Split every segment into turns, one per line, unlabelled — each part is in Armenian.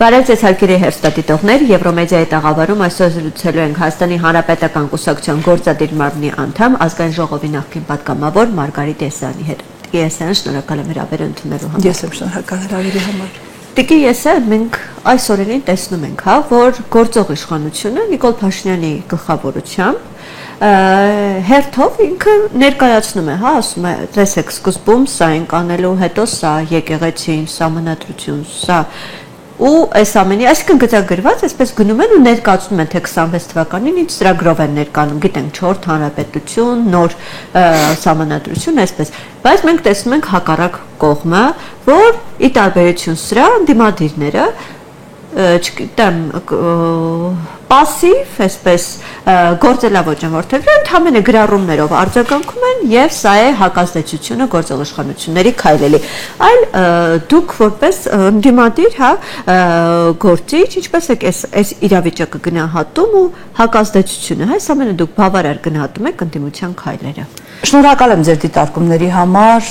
Բարև ձեզ հարգելի հեռուստադիտողներ, Եվրոմեդիայի տաղավարում այսօր զրուցելու ենք Հայաստանի Հանրապետական կուսակցության գործադիր մարմնի անդամ, ազգային ժողովի նախկին պատգամավոր Մարգարիտ Եսայանի հետ։ Տիկի Եսայան, շնորհակալ եմ հրավերը ընդունելու համար։
Ես եմ շնորհակալ հրավերի համար։
Տիկի Եսայան, մենք այս օրերին տեսնում ենք, որ գործող իշխանությունը Նիկոլ Փաշինյանի գլխավորությամբ հերթով ինքը ներկայացնում է, ասում է, տեսեք, սկզբում սա ենք անելու, հետո սա եկեղեցին, սա մնատրություն, սա ու այս ամենի, այսինքն գծագրված, այսպես գնում են ու ներկայացնում են, թե 26 թվականին ինչ ծրագրով են ներկայանում, գիտենք 4 հանրապետություն, նոր սահմանադրություն, այսպես, բայց մենք տեսնում ենք հակառակ կողմը, որ ի տարբերություն սրա ընդդիմադիրները չգիտեմ պասիվ, այսպես գործելավոճ են որդեգրել, ընդհանրապես գրառումներով արձագանքում են եւ սա է հակազդեցությունը գործող իշխանությունների քայլելի։ Այլ դուք որպես ընդդիմադիր, գործիչ, ինչպես եք այս իրավիճակը գնահատում ու հակազդեցությունը, այս ամենը դուք բավարար գնահատում եք ընդդիմության քայլերը։
Շնորհակալ եմ ձեր դիտարկումների համար,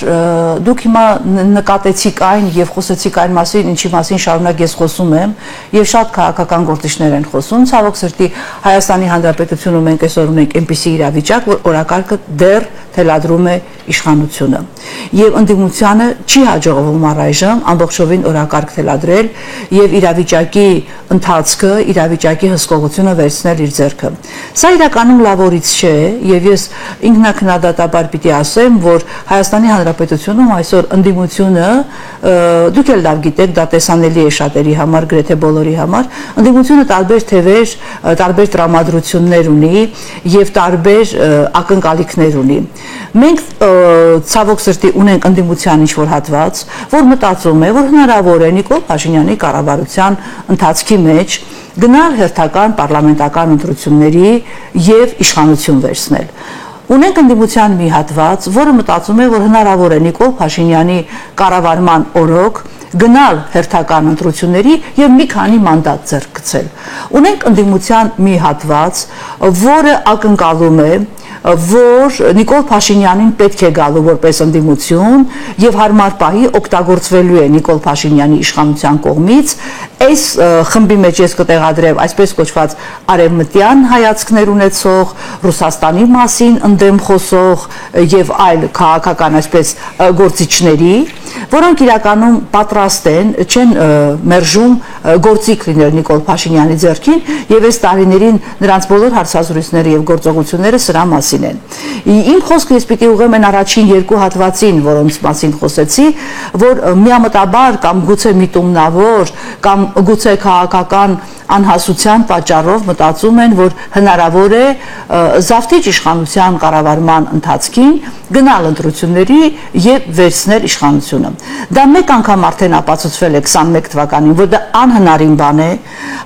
դուք հիմա նկատեցիք այն եւ խոսեցիք այն մասին, ինչի մասին շարունակ ես խոսում եմ, եւ շատ քաղաքական գործիչներ են խոսում, ցավոք սրտի Հայաստանի Հանրապետությունում մենք այսօր ունենք այնպիսի իրավիճակ, որ օրակարգը դեռ թելադրում է իշխանությունը եւ ընդդիմությանը չի հաջողվում առայժմ ամբողջովին օրակարգ թելադրել եւ իրավիճակի ընթացքը, իրավիճակի հսկողությունը վերցնել իր ձեռքը։ Սա իրականում լավորից չէ եւ ես ինքնակնադատաբար պիտի ասեմ, որ Հայաստանի Հանրապետությունում այսօր ընդդիմությունը դուք էլ լավ գիտեք, դա տեսանելի է շատերի համար, գրեթե բոլորի համար, ընդդիմությունը տարբեր թևեր, տարբեր տրամադրություններ ունի եւ տարբեր ակնկալիքներ ունի։ Մենք ցավոք սրտի ունենք ընդդիմության ինչ-որ հատված, որ մտածում է, որ հնարավոր է Նիկոլ Փաշինյանի կառավարության ընթացքի մեջ գնալ հերթական պարլամենտական ընտրությունների եւ իշխանություն վերցնել։ Ունենք ընդդիմության մի հատված, որը մտածում է, որ հնարավոր է Նիկոլ Փաշինյանի կառավարման օրոք գնալ հերթական ընտրությունների եւ մի քանի մանդատ ձեռք գցել։ Ունենք ընդդիմության մի հատված, որը ակնկալում է, որ Նիկոլ Փաշինյանին պետք է գալու որպես ընդդիմություն եւ հարմար պահի օգտագործվելու է Նիկոլ Փաշինյանի իշխանության կողմից այս խմբի մեջ ես կտեղադրեմ այսպես կոչված արևմտյան հայացքներ ունեցող Ռուսաստանի մասին ընդդեմ խոսող եւ այլ քաղաքական այսպես գործիչների, որոնք իրականում պատրաստ են, չեն մերժում գործիք լինել Նիկոլ Փաշինյանի ձեռքին եւ այս տարիներին նրանց բոլոր հարցազրույցները եւ գործողությունները սրա մասին են։ Իմ խոսքը ես պիտի ուղղեմ այն առաջին երկու հատվածին, որոնց մասին խոսեցի, որ միամտաբար կամ գուցե միտումնավոր կամ գուցե քաղաքական անհասության պատճառով մտածում են, որ հնարավոր է զավթիչ իշխանության կառավարման ընթացքին գնալ ընտրությունների եւ վերցնել իշխանությունը։ Դա մեկ անգամ արդեն ապացուցվել է 21 թվականին, որ դա անհնարին բան է,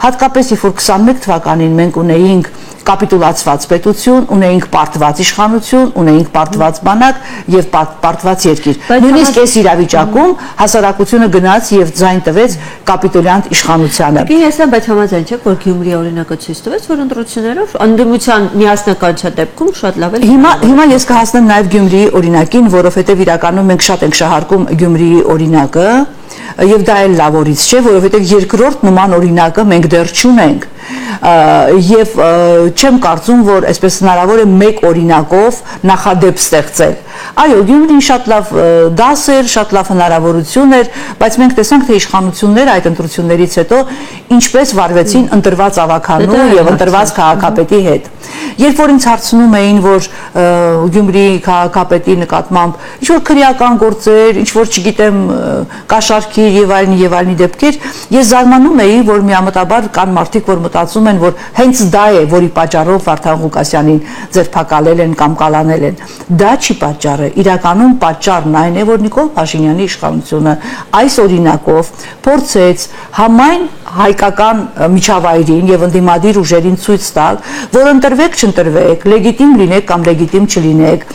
հատկապես երբ որ 21 թվականին մենք ունեինք կապիտուլացված պետություն, ունեինք պարտված իշխանություն, ունեինք պարտված բանակ եւ պարտված երկիր։ Նույնիսկ այս իրավիճակում հասարակությունը գնաց եւ ձայն տվեց կապիտուլյանտ իշխանությանը։
Հեսա, բայց համաձայն չեք, որ Գյումրի օրինակը ցույց տվեց, որ ընտրություններով ընդդիմության միասնական դեպքում շատ լավ է։
Հիմա ես կհասնեմ նաեւ Գյումրիի օրինակին, որովհետեւ իրականում մենք շատ ենք շահարկում Գյումրիի օրինակը, եւ դա էլ լավորից չէ, որովհետեւ երկրորդ նման օրինակը մենք դեռ չունենք։ Եվ չեմ կարծում, որ այսպես հնարավոր է մեկ օրինակով նախադեպ ստեղծել։ Այո, Գյումրին շատ լավ դաս էր, շատ լավ հնարավորություն էր, բայց մենք տեսանք, թե իշխանությունները այդ ընտրություններից հետո ինչպես վարվեցին ընտրված ավականու եւ ընտրված քաղաքապետի հետ։ Երբ որ ինձ հարցնում էին, որ Գյումրիի քաղաքապետի նկատմամբ ինչ-որ քրեական գործեր, ինչ-որ չգիտեմ կաշառքիր եւ այլնի դեպքեր, ես զարմանում էի, որ միամտաբար կան մարդիկ, որ մտածում են, որ հենց դա է, որի պատճառով Վարդան Ղուկասյանին ձերբակալել են կամ կալանել են։ Դա չի պատճառը, իրականում պատճառն այն է, որ Նիկոլ Փաշինյանի իշխանությունը այս օրինակով փորձեց համայն հայկական միջավայրին եւ ընդդիմադիր ուժերին ցույց տալ, որ ընտրվեք, չընտրվեք, լեգիտիմ լինեք կամ լեգիտիմ չլինեք,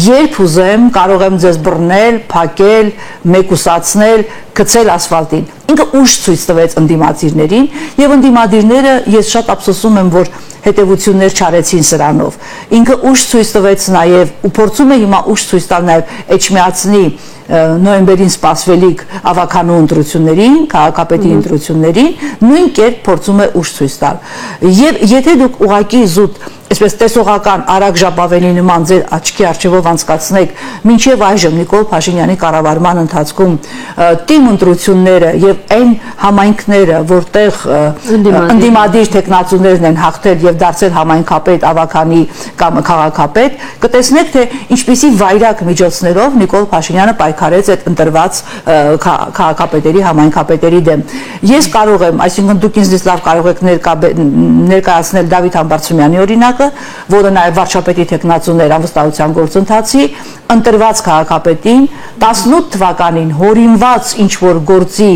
երբ ուզեմ կարող եմ ձեզ բռնել, փակել, մեկուսացնել, գցել ասֆալտին։ Ինքը ուժ ցույց տվեց ընդդիմադիրներին եւ ընդդիմադիրները ես շատ ափսոսում եմ, որ հետևություններ չարեցին սրանով։ Ինքը ուշ ցույց տվեց նաև ու փորձում է հիմա ուշ ցույց տալ նաև Էջմիածնի նոյեմբերին սպասվելիք ավականու ընտրություններին, քաղաքապետի ընտրություններին, նույն կերպ փորձում է ուշ ցույց տալ։ Եվ եթե դուք ուղղակի զուտ այսպես տեսողական Արագ Ժապավենի նման ձեր աչքի առջևով անցկացնեք մինչև այժմ Նիկոլ Փաշինյանի կառավարման ընթացքում թիմ ընտրությունները եւ այն համայնքները, որտեղ ընդդիմադիր տեխնացուներն են հաղթել եւ դարձել համայնքապետ, ավականի կամ քաղաքապետ, կտեսնեք թե ինչպիսի վայրակ միջոցներով Նիկոլ Փաշինյանը պայքարեց այդ ընտրված քաղաքապետերի, համայնքապետերի դեմ։ Ես կարող եմ, այսինքն դուք ինձ լավ կարող եք ներկայացնել Դավիթ Համբարձումյանի օրինակը, որը նաև վարչապետի տեխնացուներ անվստահության գործընթացի ընտրված քաղաքապետին 18 թվականին հորինված ինչ որ գործի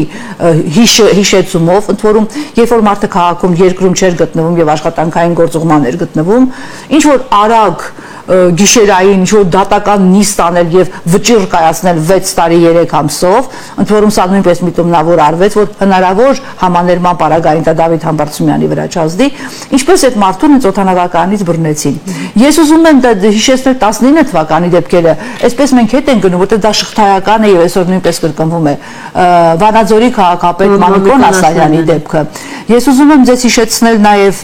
հիշեցումով, ընդ որում երբ որ մարդը քաղաքում երկրում չէր գտնվում եւ աշխատանքային գործուղման էր գտնվում, ինչ որ արագ գիշերային ինչ-որ դատական նիստ անել եւ վճիռ կայացնել 6 տարի 3 ամսով, ընդ որում սա նույնպես միտումնավոր արվեց, որ հնարավոր համաներման պարագային Դավիթ Համբարձումյանի վրա չազդի, ինչպես այդ մարդուն հենց օդանավականից բռնեցին։ Ես ուզում եմ հիշեցնել 19 թվականի դեպքերը, այսպես մենք հետ ենք գնում, որտեղ դա շղթայական է եւ այսօր նույնպես կրկնվում է Վանաձորի քաղաքապետ Մանուկոն Ասարյանի դեպքը։ Ես ուզում եմ ձեզ հիշեցնել նաեւ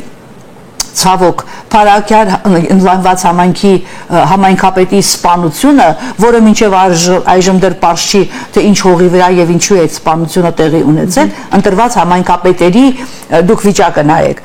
ցավոք Փարաքյան ընդլայնված համայնքի համայնքապետի սպանությունը, որը մինչև այժմ դեռ պարզ չի, թե ինչ հողի վրա եւ ինչու է այդ սպանությունը տեղի ունեցել, ընտրված համայնքապետերի դուք վիճակը նայեք։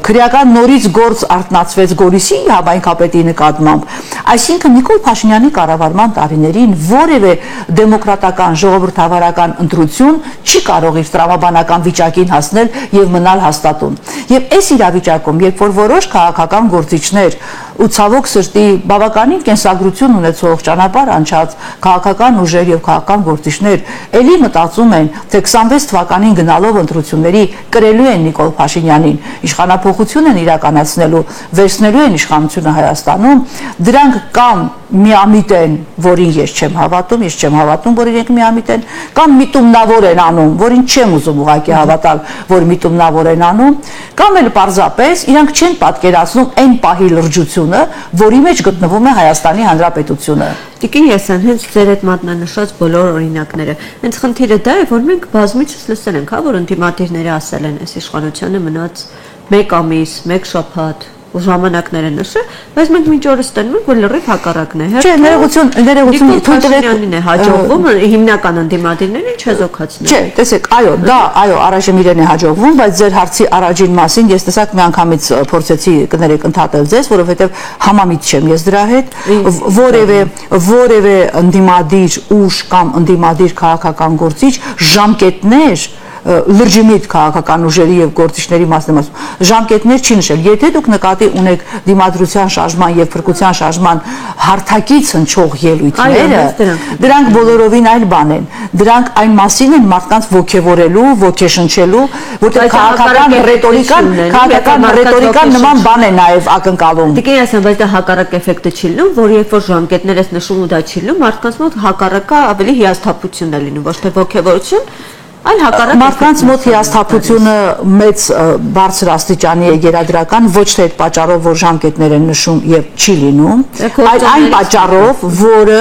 Քրեական նորից գործ արտնացվեց Գորիսի համայնքապետի նկատմամբ։ Այսինքն Նիկոլ Փաշինյանի կառավարման տարիներին որևէ դեմոկրատական ժողովրդավարական ընտրություն չի կարող իր տրամաբանական վիճակին հասնել եւ մնալ հաստատուն։ Եվ այս իրավիճակում, երբ որ որոշ քաղաքական գործիչներ ու ցավոք սրտի բավականին կենսագրություն ունեցող ճանապարհ անցած քաղաքական ուժեր եւ քաղաքական գործիչներ ելի մտածում են, թե 26 թվականին գնալով ընտրությունների կրելու են Նիկոլ Փաշինյանին, իշխանապողություն են իրականացնելու, վերցնելու են իշխանությունը Հայաստանում, դրանք կամ միամիտ են, որին ես չեմ հավատում, որ իրենք միամիտ են, կամ միտումնավոր են անում, որին չեմ ուզում ուղղակի հավատալ, որ միտումնավոր են անում, կամ էլ պարզապես իրանք չեն պատկերացնում այն պահի լրջությունը, որի մեջ գտնվում է Հայաստանի Հանրապետությունը։
Տիկին Եսյան, հենց ձեր այդ մատնանշած բոլոր օրինակները, հենց խնդիրը դա է, որ մենք բազմիցս լսել ենք, որ ընդդիմադիրները ասել են, այս իշխանությանը մնաց 1 ամիս, 1 շաբաթ ու ժամանակները նշել, բայց մենք մինչ օրս տենում ենք, որ լրիվ հակառակն է։
Չէ, ներողություն, թույլ տվեք
է հաջողվում հիմնական ընդդիմադիրներին չեզոքացնել։
Չէ, տեսեք, այո, առայժմ իրեն է հաջողվում, բայց ձեր հարցի առաջին մասին ես տեսակ մի անգամից փորձեցի կներեք ընդհատել ձեզ, որովհետև համամիտ չեմ ես դրա հետ, որևէ ընդդիմադիր ուժ կամ ընդդիմադիր քաղաքական գործիչ ժամկետներ լրջիմիտ քաղաքական ուժերի եւ գործիչների մասն ժամկետներ չի նշել։ Եթե դուք նկատի ունեք դիմադրության շարժման եւ փրկության շարժման հարթակից հնչող ելույթները, դրանք բոլորովին այլ բան են։ Դրանք այն մասին են մարդկանց ոգևորելու, ոգեշնչելու, որտեղ քաղաքական ռետորիկան նման բան է նաեւ ակնկալում։
Տիկին ասեմ, բայց դա հակառակ էֆեկտը չի լինում, որ երբ որ ժամկետներ ես նշում ու դա չի լինում, մարդկանց մոտ հակառակը ավելի հիասթափություն է լինում, ոչ թե ոգևորություն։
Մարդկանց մոտ հիասթափությունը մեծ բարձր աստիճանի է գերադրական, ոչ թե այդ պատճառով, որ ժամկետներ են նշում եւ չի լինում, այլ այն պատճառով, որը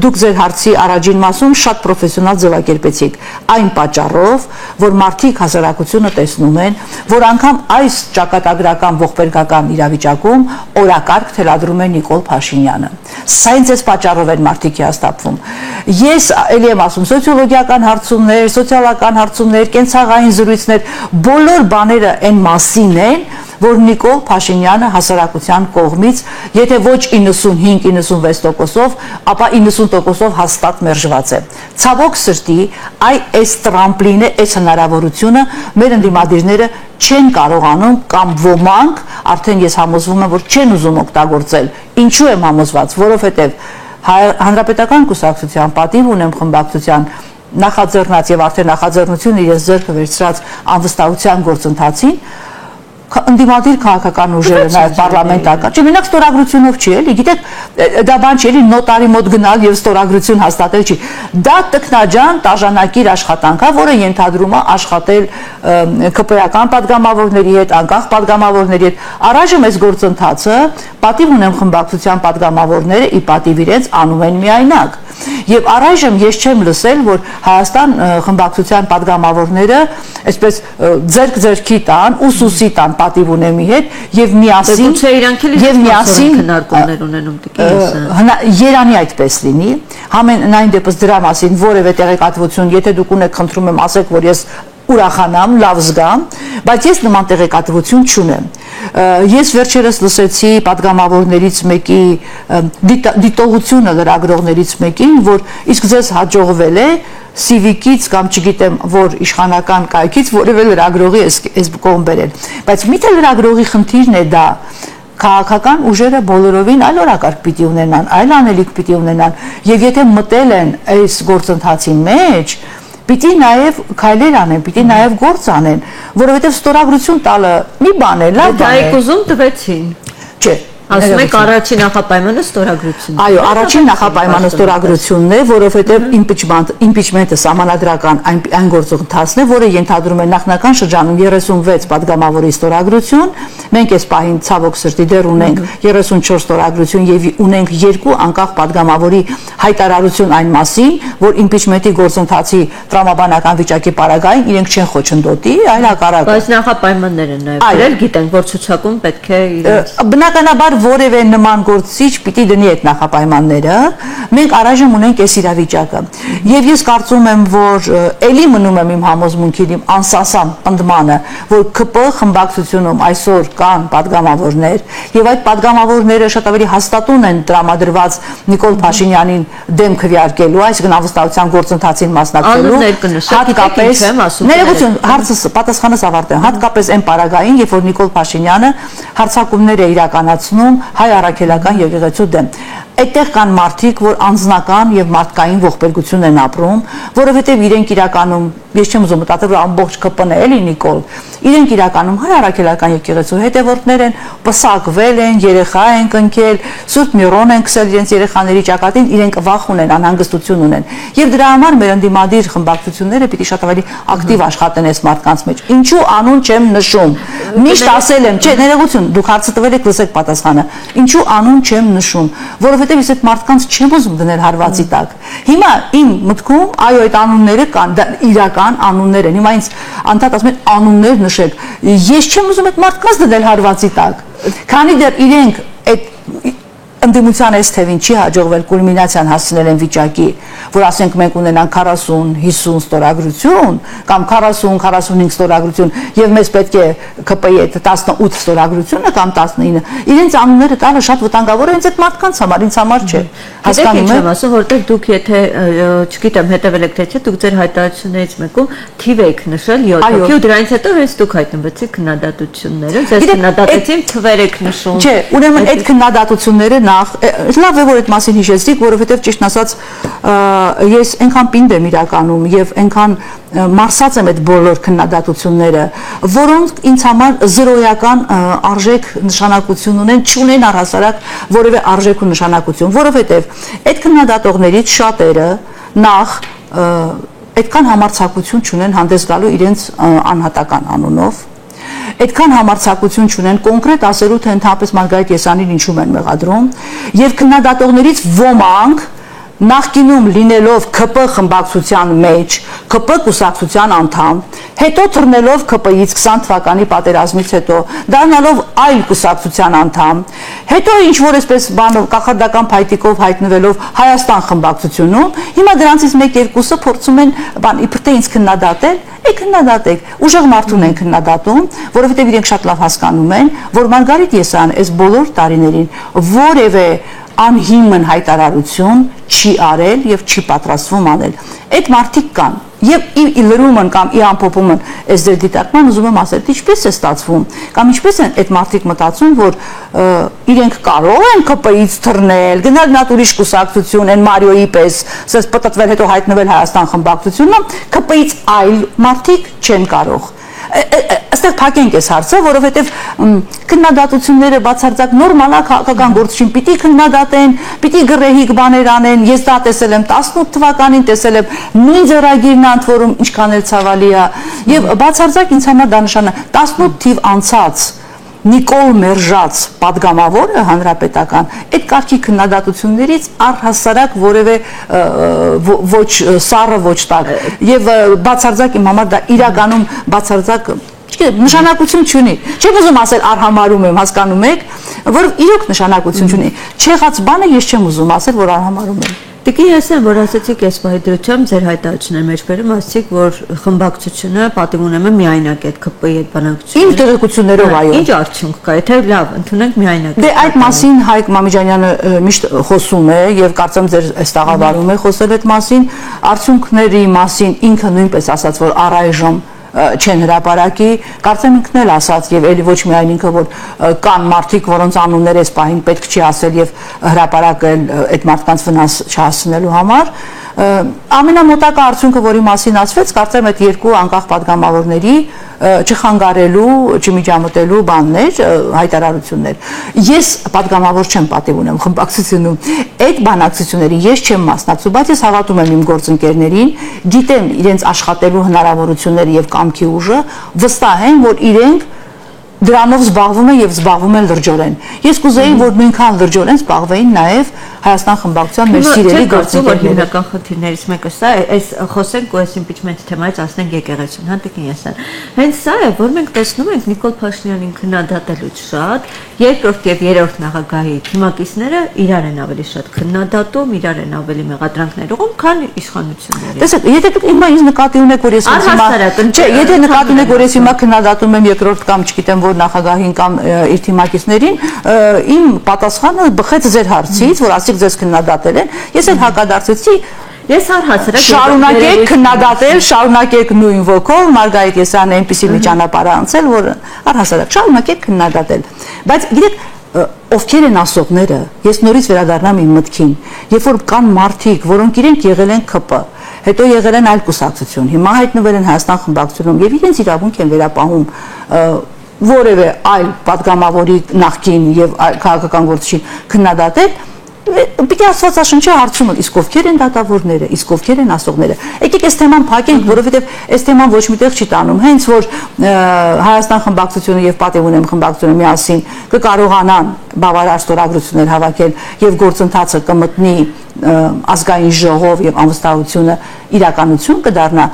դուք ձեր հարցի առաջին մասում շատ պրոֆեսիոնալ ձևակերպեցիք, այն պատճառով, որ մարդիկ հասարակությունը տեսնում են, որ անգամ այս ճակատագրական ողբերգական իրավիճակում օրակարգ թելադրում է Նիկոլ Փաշինյանը։ Սա ինձ այս պատճառով են մարդիկ հիասթափվում։ Ես ելի եմ ասում, սոցիոլոգիական հարցումներ, սոցիալական հարցումներ, կենցաղային զրույցներ, բոլոր բաները այն մասին են, որ Նիկոլ Փաշինյանը հասարակության կողմից, եթե ոչ 95-96%-ով, ապա 90%-ով հաստատ մերժված է։ Ցավոք սրտի, այս տրամպլինը, այս հնարավորությունը մեր ընդդիմադիրները չեն կարողանում կամ ոմանք, արդեն ես համոզվում եմ, որ չեն ուզում օգտագործել։ Ինչու եմ համոզված, որովհետև Հանրապետական կուսակցության պատիվ ունեմ խմբակցության նախաձեռնած եւ արդեն նախաձեռնությունը իրենց ձեռքը վերցրած անվստահության գործընթացին ընդդիմադիր քաղաքական ուժերը նաև պարլամենտական, չէ, մենակ ստորագրությունով չի, էլի, գիտեք, դա բան չի, էլի նոտարի մոտ գնալ եւ ստորագրություն հաստատել չի։ Դա տքնաջան տաժանակիր աշխատանք է, որը ենթադրում է աշխատել ԿՊ-ական падգամավորների հետ, անկախ падգամավորների հետ։ Առայժմ այս գործընթացը պատիվ ունեմ խմբակցության падգամավորները ի պատիվ իրենց անում են միայնակ։ Եվ առայժմ ես չեմ լսել, որ Հայաստան խմբակցության падգամավորները այսպես ձեռք-ձեռքի տան, ուսուսի տան պատիվ ունեմի հետ եւ միասին
քննարկումներ ունենում տիկին
Երանի այդպես լինի, համենայն դեպս դրա մասին որևէ տեղեկատվություն, եթե դուք ունեք, խնդրում եմ ասեք, որ ես ուրախանամ, լավ զգամ, բայց ես նման տեղեկատվություն չունեմ։ Ես վերջերս լսեցի падգամավորներից մեկի դիտողությունը լրագրողներից մեկին, որ իսկ ձեզ հաջողվել է Civic-ից կամ չգիտեմ որ իշխանական կայքից որևէ լրագրողի այս կողմ բերել։ Բայց միթե լրագրողի խնդիրն է դա, քաղաքական ուժերը բոլորովին այլ օրակարգ պիտի ունենան, այլ անելիք պիտի ունենան, եւ եթե մտել են այս գործընթացի մեջ, պիտի նաև քայլեր անեն, պիտի նաև գործ անեն, որովհետև ստորագրություն տալը մի բան է, լավ բան է։
Դա եք ուզում տվեցին։
Չէ։
Ասում եք առաջին նախապայմանը ստորագրությունն է։
Այո, առաջին նախապայմանը ստորագրությունն է, որովհետև impeachment-ը սահմանադրական այն գործընթացն է, որը ենթադրում է նախնական շրջանում 36 падգամավորի ստորագրություն, մենք այս պահին ցավոք սրտի դեռ ունենք 34 ստորագրություն եւ ունենք 2 անկախ падգամավորի հայտարարություն այն մասին, որ impeachment-ի գործընթացի տրամաբանական վիճակի պարագային իրենք չեն խոչընդոտի, այլ հակառակը։
Բայց նախապայմաններ են նաև դրել, գիտենք, որ ցուցակում պետք է իրենց
բնականաբար որևէ նման գործիչ պիտի դնի այդ նախապայմանները, մենք առայժմ ունենք այս իրավիճակը։ Եվ ես կարծում եմ, որ ելի մնում եմ իմ համոզմունքին, իմ անսասան պնդմանը, որ ԿՊ խմբակցությունում այսօր կան падգամավորներ, եւ այդ падգամավորները շատ ավելի հաստատուն են տրամադրված Նիկոլ Փաշինյանին դեմ քվեարկելու, այսինքն անվստահության գործընթացին մասնակցելու, հատկապես ներողություն, հարցս պատասխանս ավարտեմ, հատկապես այն պարագային, երբ որ Նիկոլ Փաշինյանը հարձակումներ է իրականացնում հայ առաքելական եկեղեցու դեմ։ Այդտեղ կան մարդիկ, որ անձնական եւ մարդկային ողբերգություն են ապրում, որովհետեւ իրենք իրականում, ես չեմ ուզում մտածել, որ ամբողջ ԿՊ-ն է, էլի Նիկոլ, իրենք իրականում հայ առաքելական եկեղեցու հետևորդներ են, պսակվել են, երեխա են կնքել, Սուրբ Միրոն են քսել իրենց երեխաների ճակատին, իրենք վախ ունեն, անհանգստություն ունեն։ Եվ դրա համար մեր ընդդիմադիր խմբակցությունները պիտի շատ ավելի ակտիվ աշխատեն այս մարդկանց մեջ։ Ինչու անուն չեմ նշում։ Միշտ ասել եմ, չէ, ներողություն, դուք հարցը տվել եք, լսեք պատասխանը։ Ինչու անուն չեմ նշում, որովհետև ես այդ մարդկանց չեմ ուզում դնել հարվածի տակ։ Հիմա իմ մտքում, այո, այդ անունները կան, դա իրական անուններ են։ Հիմա ինձ անդադ ասում են անուններ նշեք։ Ես չեմ ուզում այդ մարդկանց դնել հարվածի տակ։ Քանի դեռ իրենք այդ ընդդիմության այս թևին չի հաջողվել կուլմինացիան հասցնել են վիճակի, որ ասենք մենք ունենանք 40-50 ստորագրություն կամ 40-45 ստորագրություն եւ մեզ պետք է ԿՊ-ի հետ 18 ստորագրությունը կամ 19, իրենց անունները տալը շատ վտանգավոր է հենց այդ մարդկանց համար, ինձ համար չէ։ Հասկանում եք,
ասում, որտեղ դուք եթե, չգիտեմ, հետևել եք թե չէ, դուք ձեր հայտարարություններից մեկում թիվ եք նշել 7 հոգի ու դրանից հետո հենց դուք հայտնվեցիք քննադատությունները, ձեզ քննադատեցին, թվեր եք նշում։
Չէ, ուրեմն այդ քննադատությունները լավ է որ այդ մասին հիշեցիք, որովհետև ճիշտ ասած ես այնքան պինդ եմ իրականում եւ այնքան մարսած եմ այդ բոլոր քննադատությունները, որոնք ինձ համար զրոյական արժեք նշանակություն ունեն, չունեն առհասարակ որևէ արժեք ու նշանակություն, որովհետև այդ քննադատողներից շատերը նախ այդքան համարձակություն չունեն հանդես գալու իրենց անհատական անունով, այդքան համարձակություն չունեն կոնկրետ ասելու թե ընդհանրապես Մարգարիտ Եսյանին ինչու են մեղադրում եւ քննադատողներից ոմանք նախկինում լինելով ԿՊ խմբակցության մեջ, ԿՊ կուսակցության անդամ, հետո թռնելով ԿՊ-ից 20 թվականի պատերազմից հետո, դառնալով այլ կուսակցության անդամ, հետո ինչ որ այսպես բանով կախարդական փայտիկով հայտնվելով Հայաստան խմբակցությունում, հիմա դրանցից 1-2-ը փորձում են իբր թե ինձ քննադատել, քննադատեք, ուժեղ մարդուն են քննադատում, որովհետև իրենք շատ լավ հասկանում են, որ Մարգարիտ Եսյան այս բոլոր տարիներին որևէ անհիմն հայտարարություն չի արել եւ չի պատրաստվում անել։ Այդ մարդիկ կան եւ ի լրումն կամ ի ամփոփումն այս դեր դիտարկման ուզում եմ ասել, ինչպես է ստացվում կամ ինչպես են այդ մարդիկ մտածում, որ իրենք կարող են ԿՊ-ից թռնել, գնալ նատուրիշ կուսակցություն, այն Մարիոյի պես, ասես պատտվել հետո հայտնվել Հայաստան խմբակցությունում, ԿՊ-ից այլ մարդիկ չեն կարող։ այստեղ փակենք այս հարցը, որովհետև քննադատությունները բացարձակ նորմալ է, քաղաքական գործչին պիտի քննադատեն, պիտի գռեհիկ բաներ անեն, ես դա տեսել եմ 18 թվականին, տեսել եմ նույն ձեռագիրն ընդ որում ինչքան էլ ցավալի է, եւ բացարձակ ինձ համար դա նշանը 18 թիվ անցած Նիկոլ Մերժաց պատգամավորը հանրապետական այդ կարգի քննադատություններից առհասարակ որևէ ոչ սառը ոչ տակ եւ բացարձակ իմ համար դա իրականում բացարձակ նշանակություն չունի չեմ ուզում ասել արհամարում եմ հասկանում եք որ իրոք նշանակություն չունի չեղած բանը ես չեմ ուզում ասել որ արհամարում եմ
Տիկին ես եմ, որ ասացիք ես պահիդրությամբ ձեր հայտարարությունների մեջ բերում, ասացիք, որ խմբակցությունը պատիվ ունեմ է միայնակ այդ ԿՊ-ի այդ բանակցությունը։
Իմ տեղեկություններով այո։
Ինչ արդյունք կա, եթե լավ, ընդունենք միայնակ։
Դե այդ մասին Հայկ Մամիջանյանը միշտ խոսում է եւ կարծեմ ձեր այս տաղավարում է խոսել այդ մասին, արդյունքների մասին ինքը նույնպես ասաց, որ առայժմ չեն հրապարակի, կարծեմ ինքն էլ ասաց եւ էլի ոչ միայն ինքը որ կան մարդիկ, որոնց անունները այս պահին պետք չի ասել եւ հրապարակել այդ մարդկանց վնաս չհասցնելու համար ամենամոտակա արդյունքը, որի մասին ասվեց, կարծեմ այդ երկու անկախ պատգամավորների չխանգարելու, չմիջամտելու բաններ, հայտարարություններ։ Ես պատգամավոր չեմ, պատիվ ունեմ խմբակցությունում։ Այդ բանակցություններին ես չեմ մասնակցում, բայց ես հավատում եմ իմ գործընկերներին, գիտեմ իրենց աշխատելու հնարավորությունները եւ կամքի ուժը, վստահ եմ, որ իրենք դրանով զբաղվում են եւ զբաղվում են լրջորեն։ Ես կուզեի, որ նույնքան լրջորեն զբաղվեին նաեւ Հայաստան խմբակցության մեր սիրելի գործընկերները։
Հիմնական խնդիրներից մեկը սա է, այս խոսենք ու այս impeachment թեմայից ասենք եկեղեցուն, հանդիպին ես այն։ Հենց սա է, որ մենք տեսնում ենք Նիկոլ Փաշինյանին քննադատելուց շատ, երկրորդ եւ երրորդ նախագահի թիմակիցները իրար են ավելի շատ քննադատում, իրար են ավելի մեղադրանքներ ուղղում, քան իշխանությունները։
Տեսեք, եթե դուք հիմա ինձ նկատի ունեք, որ ես հիմա, չէ, եթե նկատի ունեք, որ ես հիմա քննադատում եմ երկրորդ կամ չգիտեմ որ նախագահին կամ իր թիմակիցներին, իմ պատասխանը բխեց ձեր հարցից, որ ասիկ ձեզ քննադատել են, ես էլ հակադարձեցի
Ես առհասարակ
շարունակեք քննադատել, շարունակեք նույն ոգով, Մարգարիտ Եսյանը այնպեսի մի ճանապարհ անցել, որ առհասարակ շարունակեք քննադատել։ Բայց գիտեք, ովքեր են ասողները, ես նորից վերադառնամ իմ մտքին, երբ որ կան մարդիկ, որոնք իրենք եղել են ԿՊ, հետո եղել են այլ կուսակցություն, հիմա հայտնվել են Հայաստան խմբակցությունում եւ իրենց իրավունք են վերապահում որևէ այլ պատգամավորի նախկին եւ քաղաքական գործչի քննադատել Պիտի Աստվածաշնչի հարցումը իսկ ովքեր են դատավորները, իսկ ովքեր են ասողները։ Եկեք այս թեման փակենք, որովհետև այս թեման ոչ միտեղ չի տանում։ Հենց որ Հայաստան խմբակցությունը եւ Պատիվ ունեմ խմբակցությունը միասին կկարողանան բավարար ստորագրություններ հավաքել եւ գործընթացը կմտնի ազգային ժողով եւ անվստահությունը իրականություն կդառնա,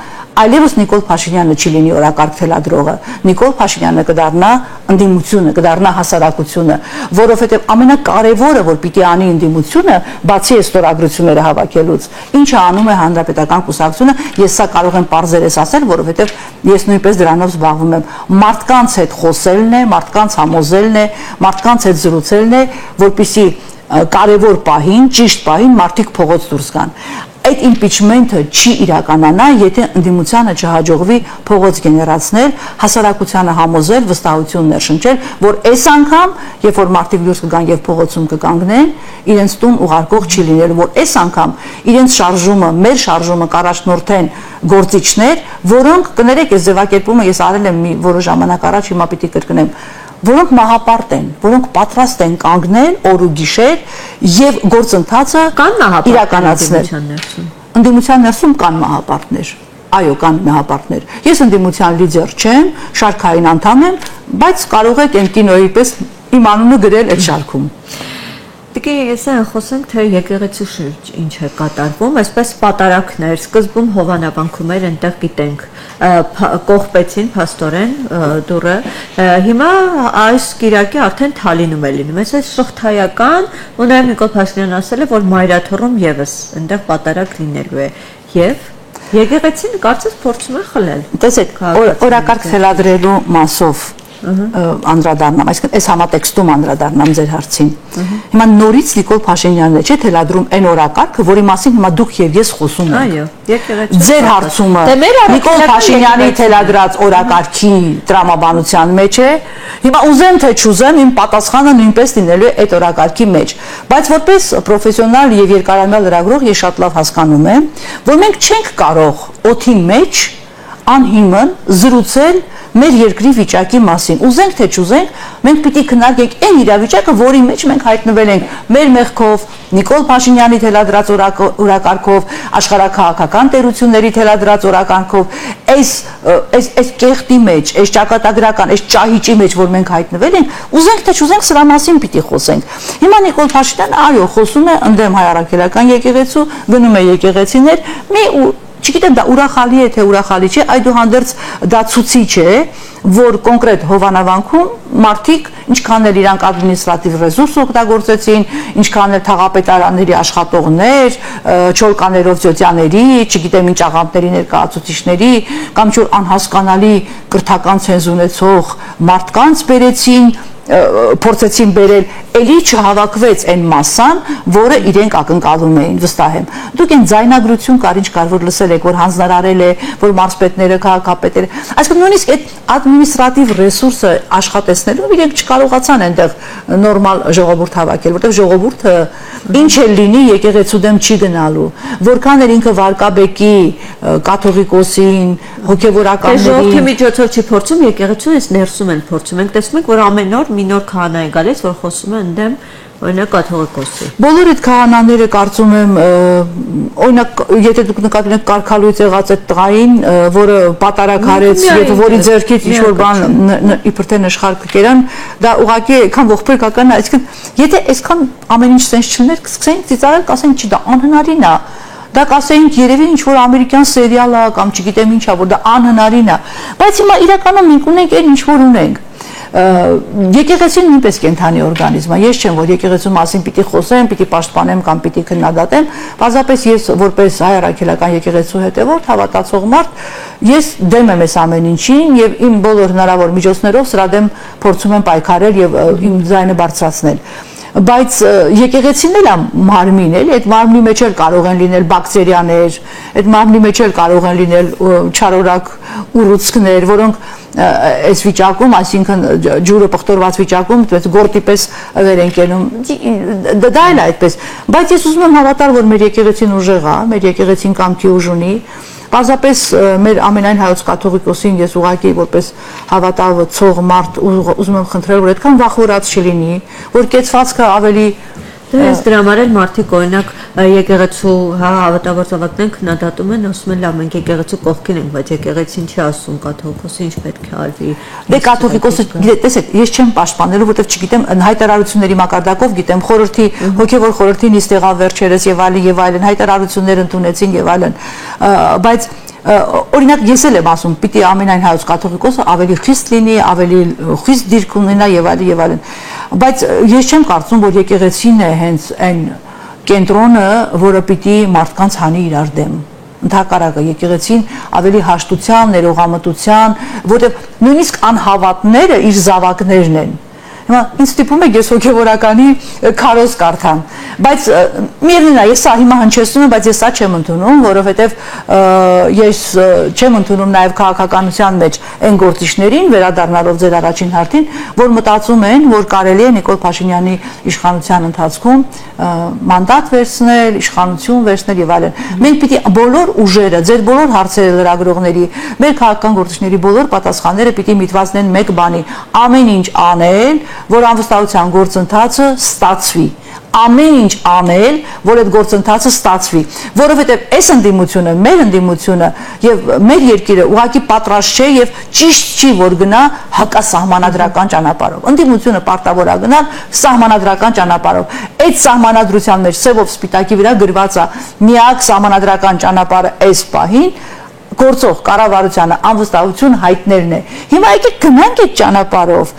այլևս Նիկոլ Փաշինյանը չի լինի օրակարգ թելադրողը, Նիկոլ Փաշինյանը կդառնա ընդդիմությունը, կդառնա հասարակությունը, որովհետև ամենակարևորը, որ պիտի անի ընդդիմությունը, բացի այս ստորագրությունները հավաքելուց, ինչը անում է Հանրապետական կուսակցությունը, ես սա կարող եմ պարզերես ասել, որովհետև ես նույնպես դրանով զբաղվում եմ, մարդկանց հետ խոսելն է, մարդկանց համոզելն է, մարդկանց հետ զրուցելն է, որպեսզի կարևոր պահին, ճիշտ պահին մարդիկ փողոց դուրս գան։ Այդ impeachment-ը չի իրականանա, եթե ընդդիմությանը չհաջողվի փողոց գեներացնել, հասարակությանը համոզել, վստահություն ներշնչել, որ այս անգամ, երբ որ մարդիկ դուրս կգան եւ փողոցում կկանգնեն, իրենց տուն ուղարկող չի լինելու, որ այս անգամ իրենց շարժումը, մեր շարժումը կառաջնորդեն գործիչներ, որոնք կներեք այս ձևակերպումը ես արել եմ մի որոշ ժամանակ առաջ, հիմա պիտի կրկնեմ, որոնք մահապարտ են, որոնք պատրաստ են կանգնել օր ու գիշեր եւ գործընթացը իրականացնել։ Ընդդիմության ներսում կան մահապարտներ։ Այո, կան մահապարտներ։ Ես ընդդիմության լիդեր չեմ, շարքային անդամ եմ, բայց կարող եք այն կինոյի պես իմ անունը գրել այդ շարքում։
Դե ես այն խոսենք, թե եկեղեցու շուրջ ինչ է կատարվում, այսպես պատարակներ, սկզբում հովանավանքում էր, այնտեղ գիտենք, կողպեցին փաստորեն դուրը, հիմա այս կիրակի արդեն Թալինում է լինում, այս շղթայական, ու նաև Նիկոլ Փաշինյանն ասել է, որ Մայրաթոռում եւս այնտեղ պատարակ լինելու է, եւ եկեղեցին կարծես փորձում է խլել։
Տեսեք, օրակարգ թելադրելու մասով անդրադառնամ, այսինքն այս համատեքստում անդրադառնամ ձեր հարցին։ Հիմա նորից Նիկոլ Փաշինյանն է, չէ՞ թելադրում այն օրակարգը, որի մասին հիմա դուք եւ ես խոսում ենք։
Այո, եկեղեցու։
Ձեր հարցումը Նիկոլ Փաշինյանի թելադրած օրակարգի տրամաբանության մեջ է։ Հիմա ուզեմ թե չուզեմ, իմ պատասխանը նույնպես լինելու է այդ օրակարգի մեջ։ Բայց որպես պրոֆեսիոնալ եւ երկարամյա լրագրող ես շատ լավ հասկանում եմ, որ մենք չենք կարող օդի մեջ անհիմն զրուցել մեր երկրի վիճակի մասին։ Ուզենք թե չուզենք, մենք պիտի քննարկենք այն իրավիճակը, որի մեջ մենք հայտնվել ենք մեր մեղքով, Նիկոլ Փաշինյանի թելադրած օրակարգով, աշխարհաքաղաքական տերությունների թելադրած օրակարգով, այս կեղտի մեջ, այս ճակատագրական, այս ճահիճի մեջ, որ մենք հայտնվել ենք, ուզենք թե չուզենք սրա մասին պիտի խոսենք։ Հիմա Նիկոլ Փաշինյանը այո, խոսում է ընդդեմ հայ առաքելական եկեղեցու, գնում է եկեղեցիներ, չգիտեմ դա ուրախալի է թե ուրախալի չէ, այդուհանդերձ դա ցուցիչ է, որ կոնկրետ Հովանավանքում մարդիկ ինչքան էլ իրանք ադմինիստրատիվ ռեսուրս օգտագործեցին, ինչքան էլ թաղապետարանների աշխատողներ, չոլկաներով ծոցյաների, չգիտեմ ինչ աղանդների ներկայացուցիչների կամ ինչ-որ անհասկանալի կրթական ցենզ ունեցող մարդկանց բերեցին, փորձեցին բերել, էլի չհավաքվեց այն մասսան, որը իրենք ակնկալում էին, վստահ եմ։ Դուք այն ձայնագրություն կար, ինչ կար, որ լսել եք, որ հանձնարարել է, որ մարզպետները, քաղաքապետերը, այսինքն նույնիսկ այդ ադմինիստրատիվ ռեսուրսը աշխատեցնելու իրենք չկարողացան այնտեղ նորմալ ժողովուրդ հավաքել, որտեղ ժողովուրդը ինչ էլ լինի եկեղեցու դեմ չի գնալու, որքան էլ ինքը վարկաբեկի, կաթողիկոսին, հոգևորականներին։
Ժողովրդի միջոցով չի փորձում, եկեղեցուն էս ներսում են փորձում։ Մենք տեսնում ենք, որ ամեն օր մի նոր քահանա է գալիս, որ խոսում է ընդդեմ օրինակ կաթողիկոսի։
Բոլոր այդ քահանաները կարծում եմ, օրինակ, եթե դուք նկատի ունեք Կարգալույց եղած այդ տղային, որը պատարակ արեց եւ որի ձեռքից ինչ որ բան իբր թե նշխար կերան, դա ուղղակի այքան ողբերգական է, այսինքն եթե այսքան ամեն ինչ sense չուներ, կսկսեին ծիծաղել, կասեին, չի դա անհնարին է։ Դա կասեինք երևի ինչ որ ամերիկյան սերիալ է կամ չգիտեմ ինչ է, որ դա անհնարին է։ Բայց հիմա իրականում մենք ունենք այն ինչ որ ունենք։ Եկեղեցին նույնպես կենթանի օրգանիզմ է։ Ես չեմ, որ եկեղեցու մասին պիտի խոսեմ, պիտի պաշտպանեմ կամ պիտի քննադատեմ, բացապես ես որպես հայ առաքելական եկեղեցու հետևորդ, հավատացող մարդ, ես դեմ եմ այս ամեն ինչին եւ իմ բոլոր հնարավոր միջոցներով սրա դեմ փորձում եմ պայքարել եւ իմ ձայնը բարձրացնել։ Բայց եկեղեցին էլ է մարմին, էլի, այդ մարմնի մեջ էլ կարող են լինել բակտերիաներ, այդ մարմնի մեջ էլ կարող են լինել չարորակ ուռուցքներ, որոնք այս վիճակում, այսինքն ջուրը պղտորված վիճակում, գորտի պես վեր են կենում, դա էլ է այդպես, բայց ես ուզում եմ հավատալ, որ մեր եկեղեցին ուժեղ է, մեր եկեղեցին կամքի ուժ ունի, Պարզապես մեր ամենայն հայոց կաթողիկոսին ես ուղղակի որպես հավատացող մարդ ուզում եմ խնդրել, որ այդքան վախորած չլինի, որ կեցվածքը ավելի
Դες դրա համար էլ մարդիկ օրինակ եկեղեցու հավատավոր զավակներն քննադատում են, ասում են լավ մենք եկեղեցու կողքին ենք, բայց եկեղեցին չի ասում կաթողիկոսը ինչ պետք է արվի։
Դե կաթողիկոսը տեսեք, ես չեմ պաշտպանելու, որովհետև չգիտեմ հայտարարությունների մակարդակով գիտեմ խորհրդի հոգևոր խորհրդի նիստեղավ վերջերս եւ այլն հայտարարություններ ընդունեցին եւ այլն, բայց օրինակ ես էլ եմ ասում, պիտի ամենայն հայոց կաթողիկոսը ավելի խիստ լինի, ավելի խիստ դիրք ունենա եւ այլն, բայց ես չեմ կարծում, որ եկեղեցին է հենց այն կենտրոնը, որը պիտի մարդկանց հանի իրար դեմ։ Ընդհակառակը եկեղեցին ավելի հաշտության, ներողամտության, որտեղ նույնիսկ անհավատները իր զավակներն են։ Հիմա ինձ ստիպում է ես հոգևորականի քարոզ կարդամ, բայց միևնույն է, ես սա հիմա հնչեցնում եմ, բայց ես սա չեմ ընդունում, որովհետև ես չեմ ընդունում նաև քաղաքականության մեջ այն գործիչներին, վերադառնալով ձեր առաջին հարցին, որ մտածում են, որ կարելի է Նիկոլ Փաշինյանի իշխանության ընթացքում մանդատ վերցնել, իշխանություն վերցնել եւ այլն։ Մենք պիտի բոլոր ուժերը, ձեր բոլոր հարցերը լրագրողների, մեր քաղաքական գործիչների բոլոր պատասխանները պիտի միտվածնեն մեկ բանի՝ ամեն ինչ անել, որ անվստահության գործընթացը ստացվի, ամեն ինչ անել, որ այդ գործընթացը ստացվի, որովհետև այս ընդդիմությունը, մեր ընդդիմությունը եւ մեր երկիրը ուղղակի պատրաստ չէ եւ ճիշտ չի, որ գնա հակասահմանադրական ճանապարհով։ Ընդդիմությունը պարտավոր է գնալ սահմանադրական ճանապարհով։ Այդ սահմանադրության մեջ սևով սպիտակի վրա գրված է միակ սահմանադրական ճանապարհը այս պահին գործող կառավարությանը անվստահություն հայտներն է։ Հիմա եկեք գնանք այդ ճանապարհով։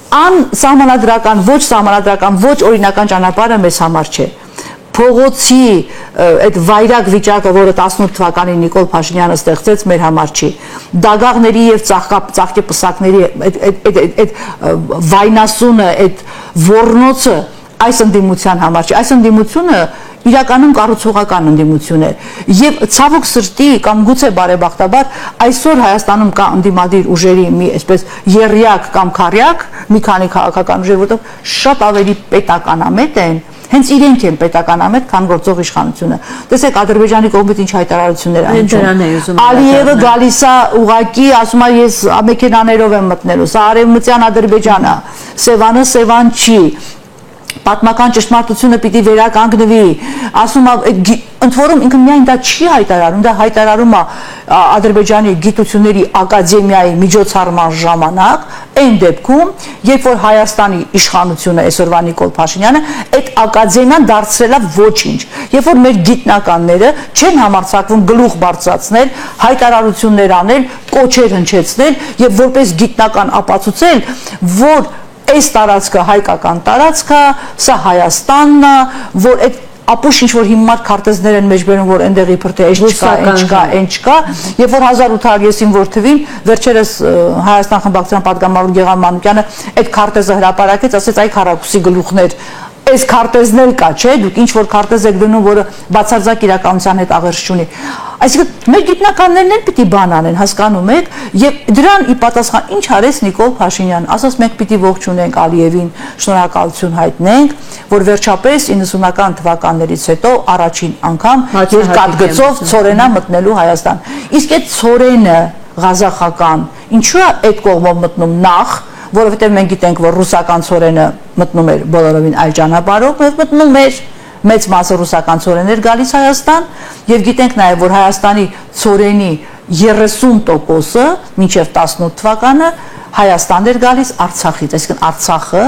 Սահմանադրական, ոչ սահմանադրական, ոչ օրինական ճանապարհը մեզ համար չէ։ Փողոցի այդ վայրագ վիճակը, որը 18 թվականին Նիկոլ Փաշինյանը ստեղծեց, մեր համար չի։ Դագաղների եւ ծաղկի պսակների այդ վայնասունը, այդ ոռնոցը այս ընդդիմության համար չի։ Այս ընդդիմությունը իրականում կառուցողական ընդդիմություն է եւ ցավոք սրտի կամ գուցե բարեբախտաբար այսօր Հայաստանում կա ընդդիմադիր ուժերի մի այսպես երրյակ կամ քարյակ մի քանի քաղաքական ուժեր, որտեղ շատ ավելի պետականամետ են Հենց իրենք են պետականամետ, քան գործող իշխանությունը։ Տեսեք Ադրբեջանի կողմից ինչ հայտարարություններ են։ Ալիևը գալիս է ուղակի, ասում է ես մեքենաներով եմ մտնելու, սա արևմտյան Ադրբեջան է, Սևանը Սևան չի։ Պատմական ճշմարտությունը պիտի վերականգնվի, ասում է ընդ որում ինքը միայն դա չի հայտարարում, դա հայտարարում է Ադրբեջանի գիտությունների ակադեմիայի միջոցառման ժամանակ, այն դեպքում, երբ որ Հայաստանի իշխանությունը այսօրվա Նիկոլ Փաշինյանը այդ ակադեմիան դարձրել է ոչինչ, երբ որ մեր գիտնականները չեն համարձակվում գլուխ բարձրացնել, հայտարարություններ անել, կոչեր հնչեցնել եւ որպես գիտնական ապացուցել, որ այս տարածքը հայկական տարածք է, սա Հայաստանն է, որ այդ ապուշ ինչ որ հիմա քարտեզներ են մեջբերում, որ այնտեղ իբր թե այս չկա, այն չկա, երբ որ 1800-ին որ թվին վերջերս Հայաստան խմբակցության պատգամավոր Գեգամ Մանուկյանը այդ քարտեզը հրապարակեց, ասեց այ քարակուսի գլուխներ, այս քարտեզներ կա, չէ, դուք ինչ որ քարտեզ եք դնում, որը բացարձակ իրականության հետ աղերս չունի։ Այսինքն մեր գիտնականներն էլ պիտի բան անեն, հասկանում եք, եւ դրան ի պատասխան ինչ արեց Նիկոլ Փաշինյանը, ասաց մենք պիտի ողջունենք Ալիևին, շնորհակալություն հայտնենք, որ վերջապես 90-ական թվականներից հետո առաջին անգամ երկաթգծով ցորենա մտնելու Հայաստան։ Իսկ այդ ցորենը ղազախական, ինչու է այդ կողմով մտնում նախ, որովհետև մենք գիտենք, որ ռուսական ցորենը մտնում էր բոլորովին այլ ճանապարհով, մտնում էր մեծ մասը ռուսական ցորեններ գալիս Հայաստան, եւ գիտենք նաեւ, որ Հայաստանի ցորենի 30%-ը մինչև 18 թվականը Հայաստան էր գալիս Արցախից, այսինքն Արցախը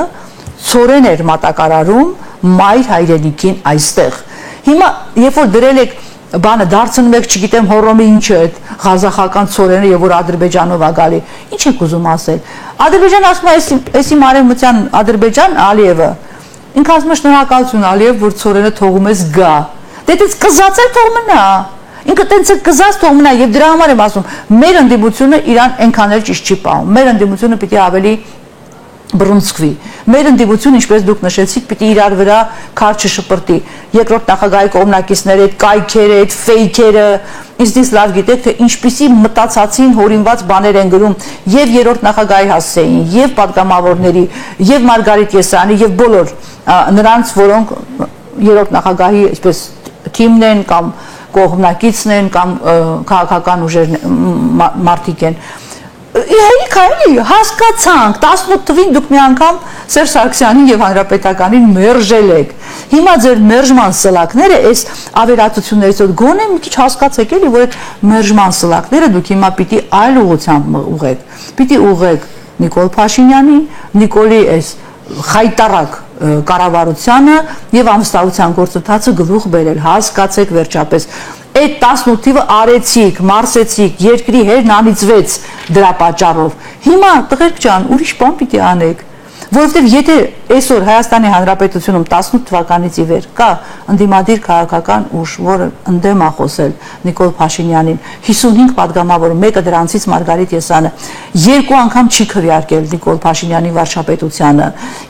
ցորեն էր մատակարարում մայր հայրենիքին այստեղ։ Հիմա երբ որ դրել եք բանը դարձնում եք, չգիտեմ, հորոմի ինչը այդ ղազախական ցորենը եւ որ Ադրբեջանով է գալի։ Ինչ եք ուզում ասել։ Ադրբեջանը ասում է, էսի մարևմտյան Ադրբեջան Ալիևը։ Ինքը ասում է շնորհակալություն Ալիև, որ ցորենը թողում ես գա։ Դե դից կզած էլ թող մնա։ Ինքը տենց է կզած թող մնա եւ դրա համար եմ ասում, մեր ընդդիմությունը իրան այնքան էլ ճիշտ չի պահում։ Մեր ընդդիմությունը պիտի ավելի բռունցքվի։ Մեր ընդդիմությունը, ինչպես դուք նշեցիք, պիտի իրար վրա քար չշպրտի։ Երկրորդ նախագահի կողմնակիցները, այդ կայքերը, այդ ֆեյքերը, ինձնից լավ գիտեք, թե ինչպիսի մտածածին հորինված բաներ են գրում եւ երրորդ նախագահի հասցեին, եւ падգամավորների, եւ Մարգարիտ Եսյանի, եւ բոլոր նրանց, որոնք երրորդ նախագահի այսպես թիմն են կամ կողմնակիցն են կամ քաղաքական ուժերն մարդիկ են։ Իհարկե, հասկացանք, 18 թվին դուք մի անգամ Սերժ Սարգսյանին եւ Հանրապետականին մերժել եք։ Հիմա ձեր մերժման սլակները, այս ավերածություններից որ գոնե մի քիչ հասկացեք էլի, որ այդ մերժման սլակները դուք հիմա պիտի այլ ուղղությամբ ուղեք։ Պիտի ուղեք Նիկոլ Փաշինյանին, Նիկոլի այս խայտարակ կառավարությանը եւ ամստարության գործընթացը գլուխ բերել, հասկացեք վերջապես։ Այդ 18 թիվը արեցիք, մարսեցիք, երկրի հերն անիծվեց դրա պատճառով։ Հիմա տղերք ջան, ուրիշ բան պիտի անեք, որովհետև եթե այսօր Հայաստանի Հանրապետությունում 18 թվականից ի վեր կա ընդդիմադիր քաղաքական ուժ, որը ընդդեմ է խոսել Նիկոլ Փաշինյանին, 55 падգամավոր, մեկը դրանցից Մարգարիտ Եսյանը, երկու անգամ չի քվեարկել Նիկոլ Փաշինյանի վարչապետությանը,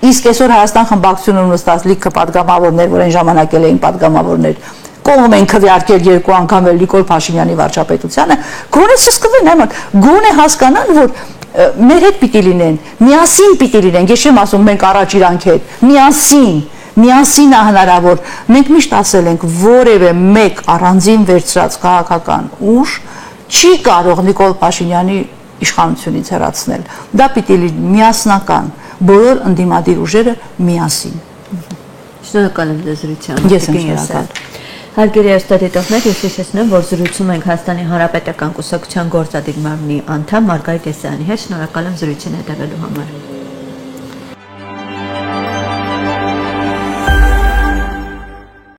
իսկ այսօր Հայաստան խմբակցությունում նստած լիքը падգամավորներ, որ այն ժամանակ էլ էին падգամավորներ, կողմ են քվեարկել երկու անգամ էլ Նիկոլ Փաշինյանի վարչապետությանը, գոնե սսկվեն, այմոտ, գոնե հասկանան, որ մեր հետ պիտի լինեն, միասին պիտի լինեն, ես չեմ ասում մենք առաջ իրանք հետ, միասին է հնարավոր, մենք միշտ ասել ենք, որևէ մեկ առանձին վերցրած քաղաքական ուժ չի կարող Նիկոլ Փաշինյանի իշխանությունից հեռացնել, դա պիտի լինի միասնական, բոլոր ընդդիմադիր ուժերը միասին։
Շնորհակալ եմ դեզրության։
Ես եմ շնորհակալ։
Հարգելի հեռուստադիտողներ, ես հիշեցնում, որ զրուցում ենք Հայաստանի Հանրապետական կուսակցության գործադիր մարմնի անդամ Մարգարիտ Եսյանի հետ։ Շնորհակալ եմ զրույցին հետևելու համար։